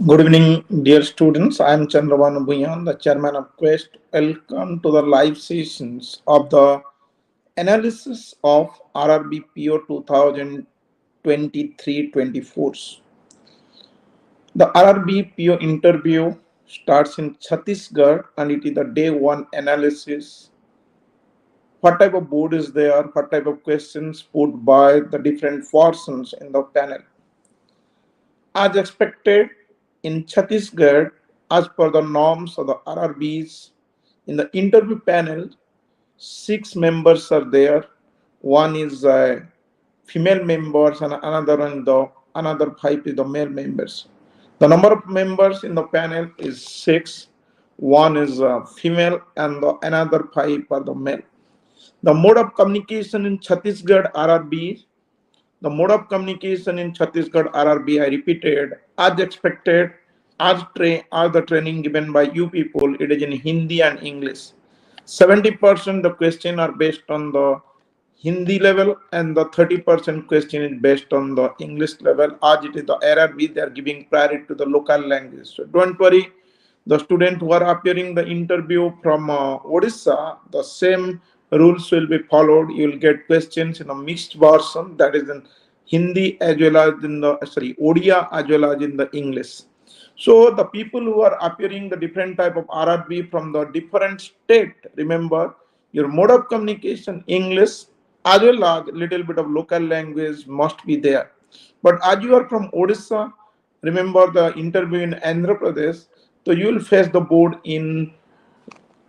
Good evening, dear students. I am Chandravan Bhuyan, the chairman of Quest. Welcome to the live sessions of the analysis of RRBPO 2023-24. The RRBPO interview starts in Chhattisgarh and it is the day one analysis. What type of board is there? What type of questions put by the different persons in the panel? As expected, in Chhattisgarh, as per the norms of the RRBs, in the interview panel, 6 members are there. One is female members, and another 5 is the male members. The number of members in the panel is 6. One is female, and another 5 are the male. The mode of communication in Chhattisgarh RRB, the mode of communication in Chhattisgarh RRB, I repeated, as expected, as the training given by you people, it is in Hindi and English. 70% the question are based on the Hindi level, and the 30% question is based on the English level. As it is the RRB, they are giving priority to the local language. So don't worry, the students who are appearing the interview from Odisha, the same rules will be followed. You will get questions in a mixed version, that is in Hindi as well as in the Odia as well as in the English. So the people who are appearing the different type of RRB from the different state, remember your mode of communication English as well as little bit of local language must be there. But as you are from Odisha, remember the interview in Andhra Pradesh, so you will face the board in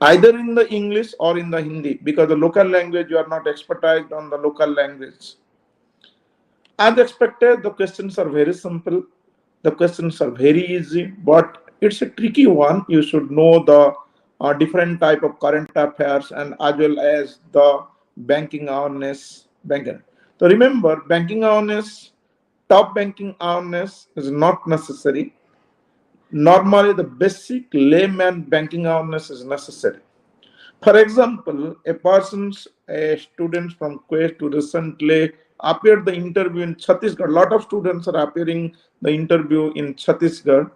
either in the English or in the Hindi, because the local language you are not expertised on the local language. As expected, the questions are very simple. The questions are very easy, but it's a tricky one. You should know the different type of current affairs and as well as the banking awareness. Banking. So remember, banking awareness, top banking awareness is not necessary. Normally, the basic layman banking awareness is necessary. For example, a student from Quest who recently appeared the interview in Chhattisgarh. A lot of students are appearing the interview in Chhattisgarh.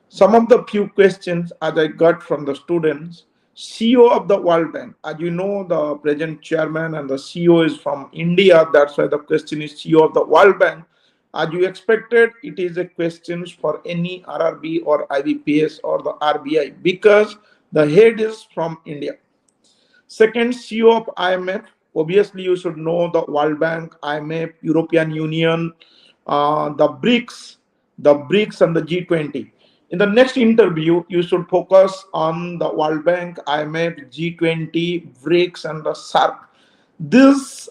Some of the few questions as I got from the students, CEO of the World Bank. As you know, the present chairman and the CEO is from India. That's why the question is CEO of the World Bank. As you expected, it is a question for any RRB or IBPS or the RBI because the head is from India. Second, CEO of IMF. Obviously, you should know the World Bank, IMF, European Union, the BRICS, and the G20. In the next interview, you should focus on the World Bank, IMF, G20, BRICS, and the SARC. This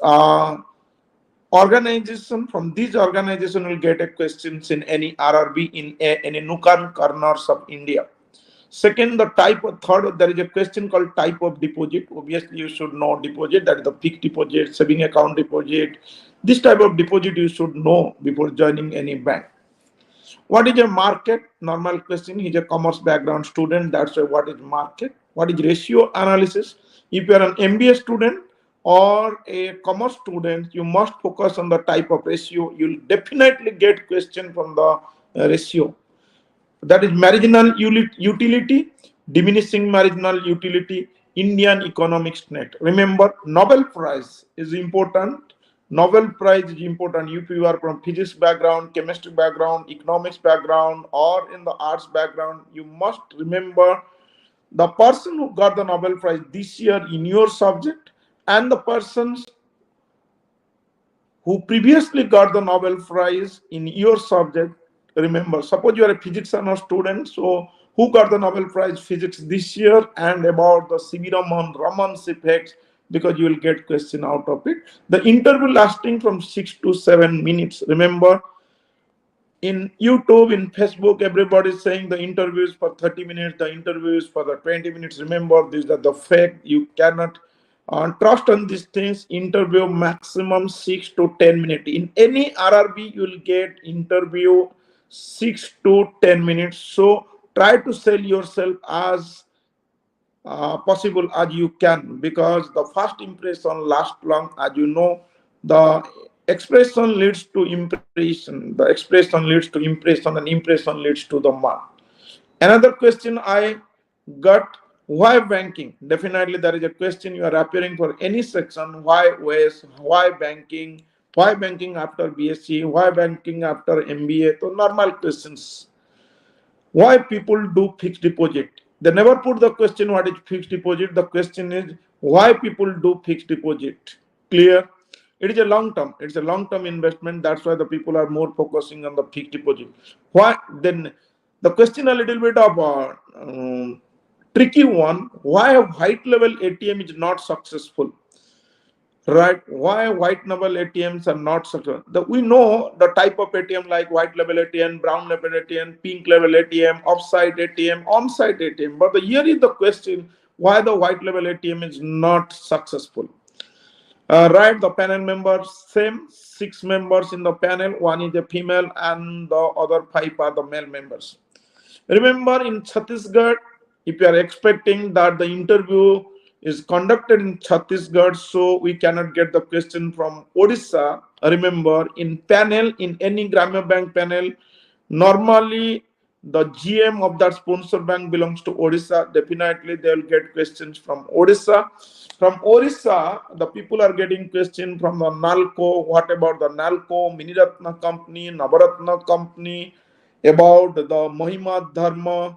organization, from these organization will get a questions in any RRB in any nook and corners of India. Second, the type of third, there is a question called type of deposit. Obviously, you should know deposit, that is the fixed deposit, saving account deposit. This type of deposit you should know before joining any bank. What is a market? Normal question. He's a commerce background student. That's why what is market? What is ratio analysis? If you are an MBA student or a commerce student, you must focus on the type of ratio. You'll definitely get question from the ratio. That is marginal utility, diminishing marginal utility, Indian economics net. Remember, Nobel Prize is important. Nobel Prize is important if you are from physics background, chemistry background, economics background, or in the arts background. You must remember the person who got the Nobel Prize this year in your subject and the persons who previously got the Nobel Prize in your subject. Remember, suppose you are a physics honor student, so who got the Nobel Prize physics this year and about the Raman's effects, because you will get question out of it. The interview lasting from 6 to 7 minutes. Remember, in YouTube, in Facebook, everybody is saying the interview is for 30 minutes, the interview is for the 20 minutes. Remember, these are the fake. You cannot trust on these things. Interview maximum 6 to 10 minutes. In any RRB, you will get interview 6 to 10 minutes. So try to sell yourself as possible as you can, because the first impression lasts long. As you know, the Expression leads to impression. The expression leads to impression, and impression leads to the mark. Another question I got: why banking? Definitely, there is a question you are appearing for any section. Why OS? Why banking? Why banking after BSc? Why banking after MBA? So normal questions. Why people do fixed deposit? They never put the question what is fixed deposit. The question is why people do fixed deposit. Clear? It is a long term. It's a long term investment. That's why the people are more focusing on the fixed deposit. Why then? The question a little bit of tricky one. Why a white level ATM is not successful? Right? Why white level ATMs are not successful? We know the type of ATM like white level ATM, brown level ATM, pink level ATM, offsite ATM, on-site ATM. But here is the question: why the white level ATM is not successful? Right, the panel members same, 6 members in the panel. One is a female, and the other 5 are the male members. Remember, in Chhattisgarh, if you are expecting that the interview is conducted in Chhattisgarh, so we cannot get the question from Odisha. Remember, in panel, in any Gramya Bank panel, normally the GM of that sponsor bank belongs to Odisha. Definitely, they will get questions from Odisha. From Odisha, the people are getting questions from the Nalco. What about the Nalco, Miniratna company, Navaratna company, about the Mahima Dharma,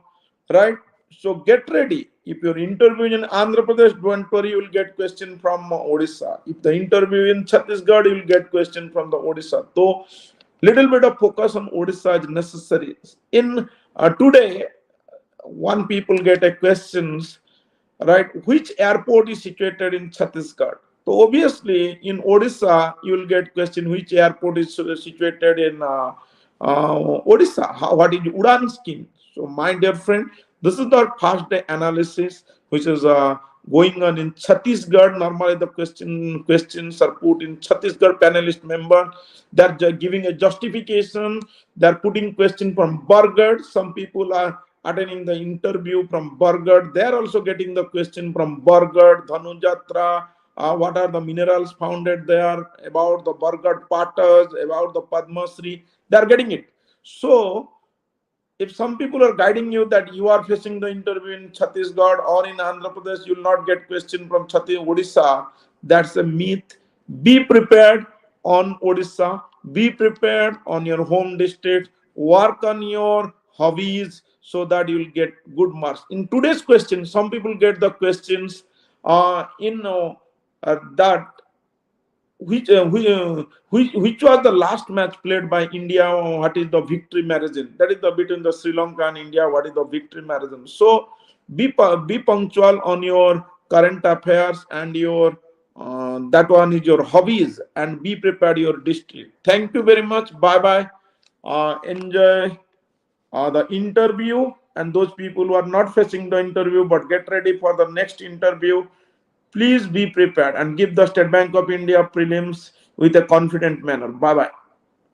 right? So get ready. If you're interviewing in Andhra Pradesh, don't worry, you will get question from Odisha. If the interview in Chhattisgarh, you will get question from the Odisha. So little bit of focus on Odisha is necessary. In today, one people get a questions, right? Which airport is situated in Chhattisgarh? So obviously, in Odisha, you will get question which airport is situated in Odisha. What is Udan scheme? So, my dear friend, this is the first day analysis which is going on in Chhattisgarh. Normally, the questions are put in Chhattisgarh panelist member. They're giving a justification. They're putting question from Bargad. Some people are attending the interview from Bargad. They're also getting the question from Bargad, Dhanujatra. What are the minerals founded there? About the Bargad Patas, about the Padma Sri. They're getting it. So, if some people are guiding you that you are facing the interview in Chhattisgarh or in Andhra Pradesh, you will not get question from Odisha. That's a myth. Be prepared on Odisha. Be prepared on your home district. Work on your hobbies so that you will get good marks. In today's question, some people get the questions that which was the last match played by India? What is the victory margin? That is the between the Sri Lanka and India. What is the victory margin? So be punctual on your current affairs and your that one is your hobbies, and be prepared your district. Thank you very much. Bye bye. Enjoy the interview, and those people who are not facing the interview but get ready for the next interview, please be prepared and give the State Bank of India prelims with a confident manner. Bye bye.